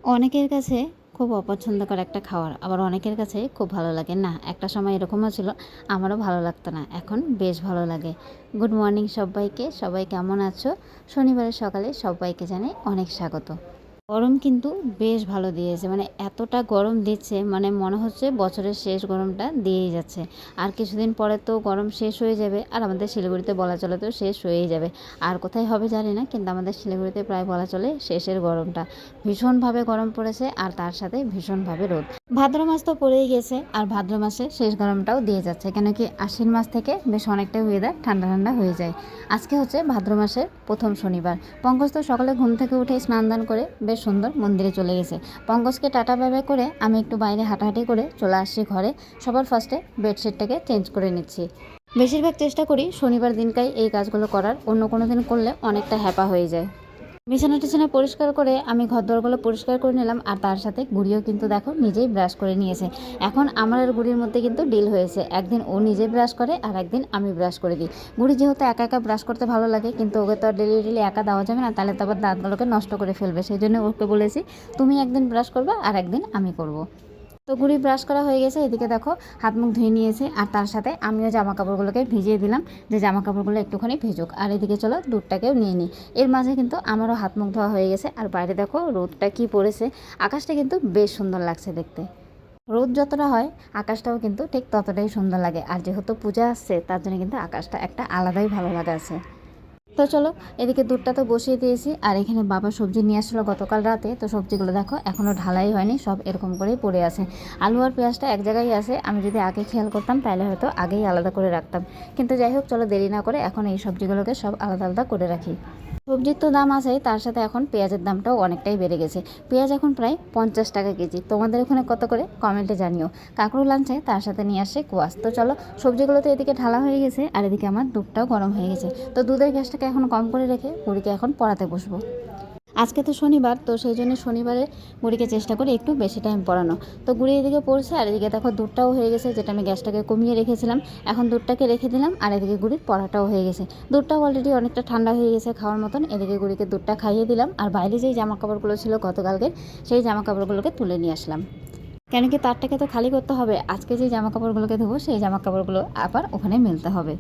অনেকের কাছে খুব অপছন্দকর একটা খাবার, আবার অনেকের কাছে খুব ভালো লাগে। না, একটা সময় এরকমও ছিল আমারও ভালো লাগতো না, এখন বেশ ভালো লাগে। গুড মর্নিং সবাইকে, সবাই কেমন আছো? শনিবারের সকালে সবাইকে জানাই অনেক স্বাগত। গরম কিন্তু বেশ ভালো দিয়েছে, মানে এতটা গরম দিচ্ছে, মানে মনে হচ্ছে বছরের শেষ গরমটা দিয়েই যাচ্ছে। আর কিছুদিন পরে তো গরম শেষ হয়ে যাবে, আর আমাদের শিলিগুড়িতে বলা চলে তো শেষ হয়েই যাবে। আর কোথায় হবে জানি না, কিন্তু আমাদের শিলিগুড়িতে প্রায় বলা চলে শেষের গরমটা। ভীষণভাবে গরম পড়েছে, আর তার সাথে ভীষণভাবে রোদ। ভাদ্র মাস তো পড়েই গেছে, আর ভাদ্র মাসে শেষ গরমটাও দিয়ে যাচ্ছে, কেন কি আশ্বিন মাস থেকে বেশ অনেকটাই ওয়েদার ঠান্ডা ঠান্ডা হয়ে যায়। আজকে হচ্ছে ভাদ্র মাসের প্রথম শনিবার। পঙ্কজ তো সকালে ঘুম থেকে উঠে স্নান দান করে বেশ সুন্দর মন্দিরে চলে গেছে। পঙ্কজকে টাটা বাই বাই করে আমি একটু বাইরে হাঁটাহাঁটি করে চলে আসছি ঘরে। সবার ফার্স্টে বেডশিটটাকে চেঞ্জ করে নিচ্ছি। বেশিরভাগ চেষ্টা করি শনিবার দিনটাই এই কাজগুলো করার, অন্য কোনো দিন করলে অনেকটা হ্যাপা হয়ে যায়। বিছানা টিছানা পরিষ্কার করে আমি ঘরদোরগুলো পরিষ্কার করে নিলাম, আর তার সাথে গুড়িও কিন্তু দেখো নিজেই ব্রাশ করে নিয়েছে। এখন আমার আর গুড়ির মধ্যে কিন্তু ডিল হয়েছে, একদিন ও নিজে ব্রাশ করে আর একদিন আমি ব্রাশ করে দিই। গুড়ি যেহেতু একা একা ব্রাশ করতে ভালো লাগে, কিন্তু ওকে তো আর ডেলি ডেলি একা দেওয়া যাবে না, তাহলে তো আবার দাঁতগুলোকে নষ্ট করে ফেলবে। সেই জন্য ওকে বলেছি তুমি একদিন ব্রাশ করবে আর একদিন আমি করব। তো গুড়ি ব্রাশ করা হয়ে গেছে, এদিকে দেখো হাত মুখ ধুয়ে নিয়েছে, আর তার সাথে আমিও জামা কাপড়গুলোকে ভিজিয়ে দিলাম, যে জামা কাপড়গুলো একটুখানি ভেজুক। আর এদিকে চলো দুধটাকেও নিয়ে নিই। এর মাঝে কিন্তু আমারও হাত মুখ ধোয়া হয়ে গেছে, আর বাইরে দেখো রোদটা কি পড়েছে। আকাশটা কিন্তু বেশ সুন্দর লাগছে দেখতে। রোদ যতটা হয় আকাশটাও কিন্তু ঠিক ততটাই সুন্দর লাগে, আর যেহেতু পূজা আসছে তার জন্য কিন্তু আকাশটা একটা আলাদাই ভালো লাগা আছে। তো চলো, এদিকে দুধটা তো বসিয়ে দিয়েছি, আর এখানে বাবা সবজি নিয়ে আসলো গতকাল রাতে। তো সবজিগুলো দেখো এখনও ঢালাই হয়নি, সব এরকম করেই পড়ে আছে। আলু আর পেঁয়াজটা এক জায়গায় আছে, আমি যদি আগে খেয়াল করতাম তাহলে হয়তো আগেই আলাদা করে রাখতাম। কিন্তু যাই হোক, চলো দেরি না করে এখন এই সবজিগুলোকে সব আলাদা আলাদা করে রাখি। সবজির তো দাম আছে, তার সাথে এখন পেঁয়াজের দামটাও অনেকটাই বেড়ে গেছে। পেঁয়াজ এখন প্রায় 50 টাকা কেজি। তোমাদের ওখানে কত করে কমেন্টে জানিও। কাঁকরোল আনছে, তার সাথে নিয়ে আসছে কোয়াশ। তো চলো, সবজিগুলো তো এদিকে ঢালা হয়ে গেছে, আর এদিকে আমার দুধটাও গরম হয়ে গেছে। তো দুধের গ্যাসটাকে এখন কম করে রেখে বুড়িকে এখন পড়াতে বসবো। আজকে তো শনিবার, তো সেই জন্য শনিবারে গুড়িকে চেষ্টা করি একটু বেশি টাইম পড়ানো। তো গুড়ি এদিকে পড়ছে, আর এদিকে দেখো দুধটাও হয়ে গেছে, যেটা আমি গ্যাসটাকে কমিয়ে রেখেছিলাম। এখন দুধটাকে রেখে দিলাম, আর এদিকে গুড়ির পড়াটাও হয়ে গেছে। দুধটাও অলরেডি অনেকটা ঠান্ডা হয়ে গেছে খাওয়ার মতন। এদিকে গুড়িকে দুধটা খাইয়ে দিলাম, আর বাইরে যেই জামা কাপড়গুলো ছিল গতকালকের, সেই জামা কাপড়গুলোকে তুলে নিয়ে আসলাম। কেন কি তারটাকে তো খালি করতে হবে, আজকে যে জামা কাপড়গুলোকে ধোবো সেই জামা কাপড়গুলো আবার ওখানে মেলতে হবে।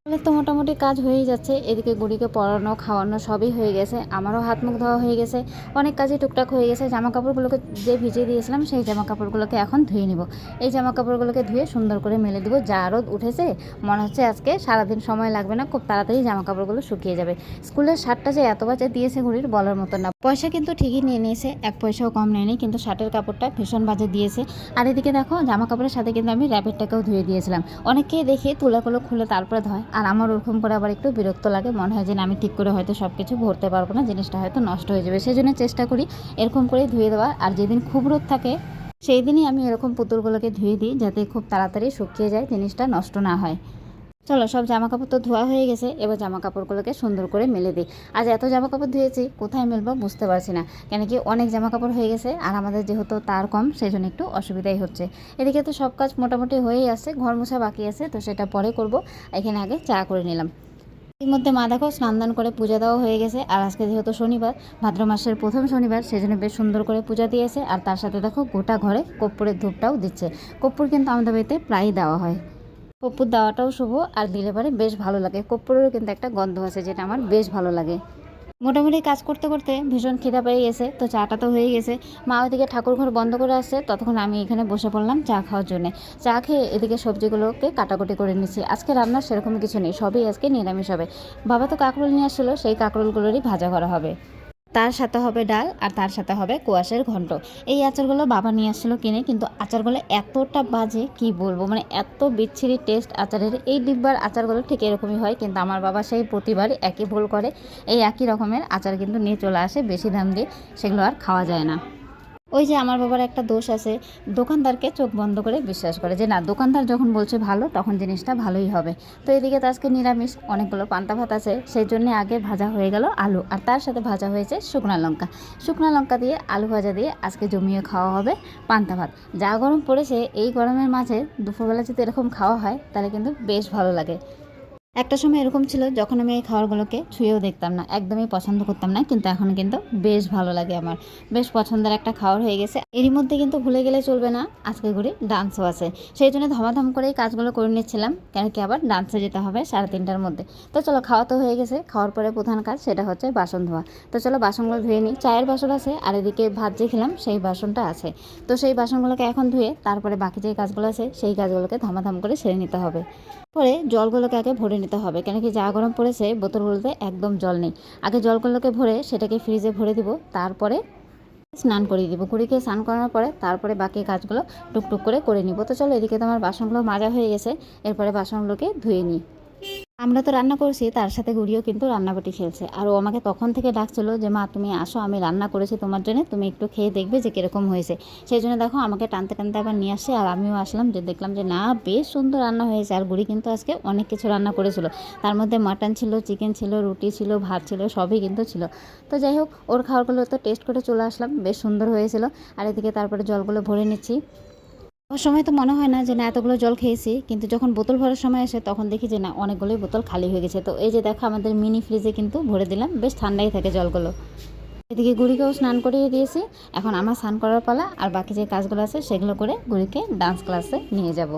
তাহলে তো মোটামুটি কাজ হয়েই যাচ্ছে। এদিকে গুড়িকে পড়ানো খাওয়ানো সবই হয়ে গেছে, আমারও হাত মুখ ধোয়া হয়ে গেছে, অনেক কাজই টুকটাক হয়ে গেছে। জামা কাপড়গুলোকে যে ভিজিয়ে দিয়েছিলাম সেই জামা কাপড়গুলোকে এখন ধুয়ে নিব। এই জামা কাপড়গুলোকে ধুয়ে সুন্দর করে মেলে দেবো। যা রোদ উঠেছে, মনে হচ্ছে আজকে সারাদিন সময় লাগবে না, খুব তাড়াতাড়ি জামা কাপড়গুলো শুকিয়ে যাবে। স্কুলের শার্টটা যে এত বাজে দিয়েছে ঘুড়ির বলার মতো না। পয়সা কিন্তু ঠিকই নিয়ে নিয়েছে, এক পয়সাও কম নেয়নি, কিন্তু শার্টের কাপড়টা ভীষণ বাজে দিয়েছে। আর এদিকে দেখো জামা কাপড়ের সাথে কিন্তু আমি র্যাপেরটাকেও ধুয়ে দিয়েছিলাম। অনেককেই দেখি তুলাগুলো খুলে তারপরে ধয়, আর আমার ওরকম করে আবার একটু বিরক্ত লাগে, মনে হয় যে আমি ঠিক করে হয়তো সব কিছু ভরতে পারবো না, জিনিসটা হয়তো নষ্ট হয়ে যাবে। সেই জন্য চেষ্টা করি এরকম করেই ধুয়ে দেওয়ার। আর যেদিন খুব রোদ থাকে সেই দিনই আমি এরকম পুতুলগুলোকে ধুয়ে দিই, যাতে খুব তাড়াতাড়ি শুকিয়ে যায়, জিনিসটা নষ্ট না হয়। চলো, সব জামা কাপড় তো ধোয়া হয়ে গেছে, এবার জামা কাপড়গুলোকে সুন্দর করে মেলে দিই। আজ এত জামা কাপড় ধুয়েছি, কোথায় মেলবো বুঝতে পারছি না, কেন কি অনেক জামা কাপড় হয়ে গেছে, আর আমাদের যেহেতু তার কম সেই জন্য একটু অসুবিধাই হচ্ছে। এদিকে তো সব কাজ মোটামুটি হয়েই আসছে, ঘর মোছা বাকি আছে, তো সেটা পরে করব। এখানে আগে চা করে নিলাম। এর মধ্যে মা দেখো স্নান দান করে পূজা দেওয়া হয়ে গেছে, আর আজকে যেহেতু শনিবার, ভাদ্র মাসের প্রথম শনিবার, সেজন্য বেশ সুন্দর করে পূজা দিয়েছে। আর তার সাথে দেখো গোটা ঘরে কর্পূরের ধূপটাও দিচ্ছে। কর্পূর কিন্তু আমাদের বাড়িতে প্রায়ই দেওয়া হয়। কর্পূর দেওয়াটাও শুভ, আর দিলে পরে বেশ ভালো লাগে। কর্পূরেরও কিন্তু একটা গন্ধ আছে, যেটা আমার বেশ ভালো লাগে। মোটামুটি কাজ করতে করতে ভীষণ খিদা পেয়ে গেছে, তো চাটা তো হয়ে গেছে। মা ওইদিকে ঠাকুর ঘর বন্ধ করে আসছে, ততক্ষণ আমি এখানে বসে পড়লাম চা খাওয়ার জন্য। চা খেয়ে এদিকে সবজিগুলোকে কাটাকুটি করে নিচ্ছি। আজকে রান্নার সেরকম কিছু নেই, সবই আজকে নিরামিষ হবে। বাবা তো কাঁকরোল নিয়ে আসছিলো, সেই কাঁকরোলগুলোরই ভাজা করা হবে। তার সাথে হবে ডাল, আর তার সাথে হবে কোয়াশের ঘন্ট। এই আচারগুলো বাবা নিয়ে আসছিলো কিনে, কিন্তু আচারগুলো এতটা বাজে কি বলবো, মানে এত বিচ্ছিরি টেস্ট আচারের। এই ডিব্বার আচারগুলো ঠিক এরকমই হয়, কিন্তু আমার বাবা সেই প্রতিবার একই ভুল করে। এই একই রকমের আচার কিন্তু নিয়ে চলে আসে বেশি দাম দিয়ে, সেগুলো আর খাওয়া যায় না। ওই যে আমার বাবার একটা দোষ আছে, দোকানদারকে চোখ বন্ধ করে বিশ্বাস করে, যে না দোকানদার যখন বলছে ভালো তখন জিনিসটা ভালোই হবে। তো এদিকে তো আজকে নিরামিষ, অনেকগুলো পান্তা ভাত আছে, সেই জন্য আগে ভাজা হয়ে গেল আলু, আর তার সাথে ভাজা হয়েছে শুকনো লঙ্কা। শুকনো লঙ্কা দিয়ে আলু ভাজা দিয়ে আজকে জমিয়ে খাওয়া হবে পান্তা ভাত। যা গরম পড়েছে, এই গরমের মাঝে দুপুরবেলা যদি এরকম খাওয়া হয় তাহলে কিন্তু বেশ ভালো লাগে। একটা সময় এরকম ছিল যখন আমি এই খাবারগুলোকে ছুঁয়েও দেখতাম না, একদমই পছন্দ করতাম না, কিন্তু এখন কিন্তু বেশ ভালো লাগে আমার, বেশ পছন্দের একটা খাবার হয়ে গেছে। এরই মধ্যে কিন্তু ভুলে গেলে চলবে না, আজকে ঘুরে ডান্সও আছে, সেই জন্য ধমাধম করেই কাজগুলো করে নিচ্ছিলাম, কেন কি আবার ডান্সে যেতে হবে 3:30টার মধ্যে। তো চলো, খাওয়া তো হয়ে গেছে, খাওয়ার পরে প্রধান কাজ সেটা হচ্ছে বাসন ধোয়া। তো চলো বাসনগুলো ধুয়ে নিই, চায়ের বাসন আছে আর এদিকে ভাত যে খেলাম সেই বাসনটা আছে। তো সেই বাসনগুলোকে এখন ধুয়ে তারপরে বাকি যে কাজগুলো আছে সেই কাজগুলোকে ধমাধম করে সেরে নিতে হবে। পরে জলগুলোকে আগে ভরে নিতে হবে, কেন কি যা গরম পড়েছে বোতলগুলোতে একদম জল নেই। আগে জলগুলোকে ভরে সেটাকে ফ্রিজে ভরে দিব, তারপরে স্নান করিয়ে দিব। কুড়িকে স্নান করানোর পরে তারপরে বাকি কাজগুলো টুকটুক করে নিব। তো চলো, এদিকে তো আমার বাসনগুলো মাজা হয়ে গেছে, এরপরে বাসনগুলোকে ধুয়ে নিই। আমরা তো রান্না করছি, তার সাথে গুড়িও কিন্তু রান্নাবাটি খেলছে, আর ও আমাকে তখন থেকে ডাকছিল যে মা তুমি আসো, আমি রান্না করেছি তোমার জন্য, তুমি একটু খেয়ে দেখবে যে কীরকম হয়েছে। সেই জন্য দেখো আমাকে টানতে টানতে আবার নিয়ে আসছে, আর আমিও আসলাম, যে দেখলাম যে না বেশ সুন্দর রান্না হয়েছে। আর গুড়ি কিন্তু আজকে অনেক কিছু রান্না করেছিল, তার মধ্যে মাটন ছিল, চিকেন ছিল, রুটি ছিল, ভাত ছিল, সবই কিন্তু ছিল। তো যাই হোক, ওর খাবারগুলো তো টেস্ট করে চলে আসলাম, বেশ সুন্দর হয়েছিল। আর এদিকে তারপরে জলগুলো ভরে নিচ্ছি। ওর সময় তো মনে হয় না যে না এতগুলো জল খেয়েছি, কিন্তু যখন বোতল ভরার সময় আসে তখন দেখি যে না অনেকগুলোই বোতল খালি হয়ে গেছে। তো এই যে দেখো আমাদের মিনি ফ্রিজে কিন্তু ভরে দিলাম, বেশ ঠান্ডাই থাকে জলগুলো। এদিকে গুড়িকেও স্নান করিয়ে দিয়েছি, এখন আমার স্নান করার পালা, আর বাকি যে কাজগুলো আছে সেগুলো করে গুড়িকে ডান্স ক্লাসে নিয়ে যাব।